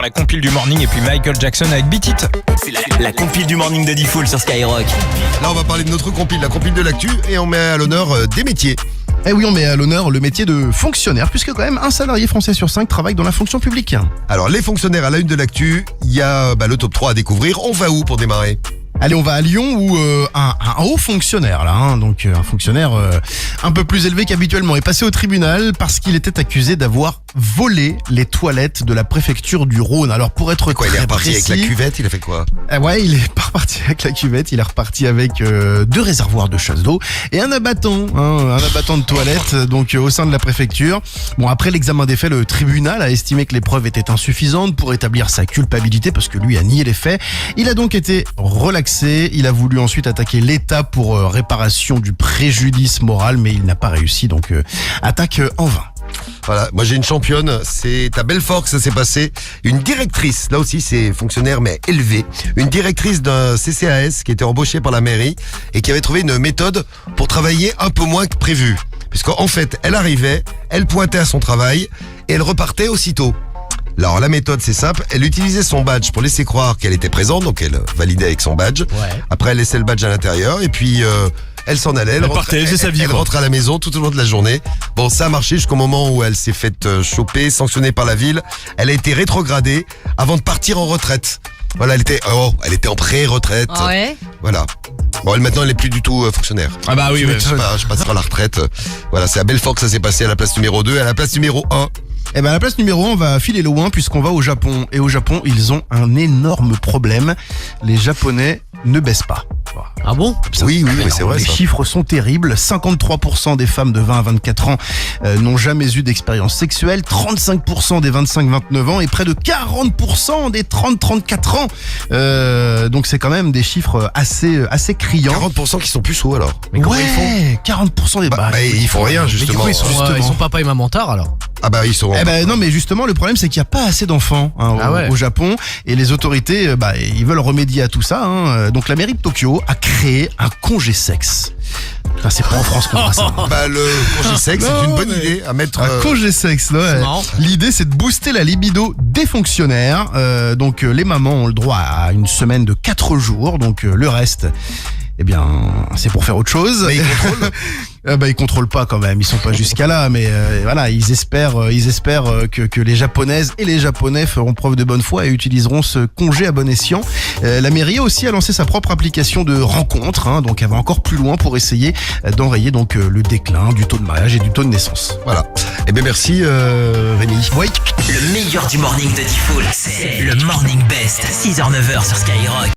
La compile du morning et puis Michael Jackson avec Beat It. C'est la compile du morning de Diffoul sur Skyrock. Là, on va parler de notre compile, la compile de l'actu, et on met à l'honneur des métiers. Eh oui, on met à l'honneur le métier de fonctionnaire, puisque quand même un salarié français sur 5 travaille dans la fonction publique. Alors, les fonctionnaires à la une de l'actu, il y a le top 3 à découvrir. On va où pour démarrer ? Allez, on va à Lyon où un haut fonctionnaire, là, donc un fonctionnaire un peu plus élevé qu'habituellement, est passé au tribunal parce qu'il était accusé d'avoir volé les toilettes de la préfecture du Rhône. Alors pour être Quoi, il est très reparti précis, avec la cuvette, il a fait quoi ? Ouais, il est pas reparti avec la cuvette, il est reparti avec 2 réservoirs de chasse d'eau et un abattant de toilette, donc au sein de la préfecture. Bon, après l'examen des faits, le tribunal a estimé que les preuves étaient insuffisantes pour établir sa culpabilité parce que lui a nié les faits. Il a donc été relaxé. Il a voulu ensuite attaquer l'État pour réparation du préjudice moral, mais il n'a pas réussi, donc attaque en vain. Voilà, moi j'ai une championne, c'est à Belfort que ça s'est passé. Une directrice, là aussi c'est fonctionnaire mais élevé. Une directrice d'un CCAS qui était embauchée par la mairie et qui avait trouvé une méthode pour travailler un peu moins que prévu. Puisqu'en fait, elle arrivait, elle pointait à son travail et elle repartait aussitôt. Alors la méthode c'est simple, elle utilisait son badge pour laisser croire qu'elle était présente, donc elle validait avec son badge. Ouais. Après elle laissait le badge à l'intérieur et puis elle s'en allait, elle partait, elle faisait sa vie, elle quoi. rentrait à la maison tout au long de la journée. Bon, ça a marché jusqu'au moment où elle s'est faite choper, sanctionnée par la ville. Elle a été rétrogradée avant de partir en retraite. Voilà, elle était en pré-retraite. Ah ouais. Voilà. Bon, maintenant elle est plus du tout fonctionnaire. Ah bah oui, Je passerai à la retraite. Voilà, c'est à Belfort que ça s'est passé à la place numéro 2. À la place numéro 1, Eh ben, à la place numéro 1, on va filer loin puisqu'on va au Japon. Et au Japon, ils ont un énorme problème. Les Japonais ne baissent pas. Ah bon? oui, mais c'est vrai Les ça. chiffres sont terribles. 53% des femmes de 20 à 24 ans n'ont jamais eu d'expérience sexuelle. 35% des 25-29 ans et près de 40% des 30-34 ans. Donc c'est quand même des chiffres assez criants. 40% qui sont puceaux alors. Mais comment ils font? 40% des... Ils font rien justement. Ils sont papa et maman tard alors. Ah bah ils sont. Eh ben non, mais justement le problème c'est qu'il n'y a pas assez d'enfants au Japon et les autorités ils veulent remédier à tout ça. Donc la mairie de Tokyo a créé un congé sexe. Putain, c'est pas en France qu'on fera ça. Le congé sexe, c'est une bonne idée à mettre. Un congé sexe, ouais. C'est marrant. L'idée c'est de booster la libido des fonctionnaires. Donc les mamans ont le droit à une semaine de 4 jours. Donc le reste, eh bien, c'est pour faire autre chose. Mais ils contrôlent. Ils contrôlent pas quand même, ils sont pas jusqu'à là, mais voilà, ils espèrent que les Japonaises et les Japonais feront preuve de bonne foi et utiliseront ce congé à bon escient. La mairie aussi a lancé sa propre application de rencontre, donc elle va encore plus loin pour essayer d'enrayer donc le déclin du taux de mariage et du taux de naissance. Voilà. Eh bien merci Rémi. Oui. Le meilleur du morning de Diffoul, c'est le Morning Best, 6h-9h sur Skyrock.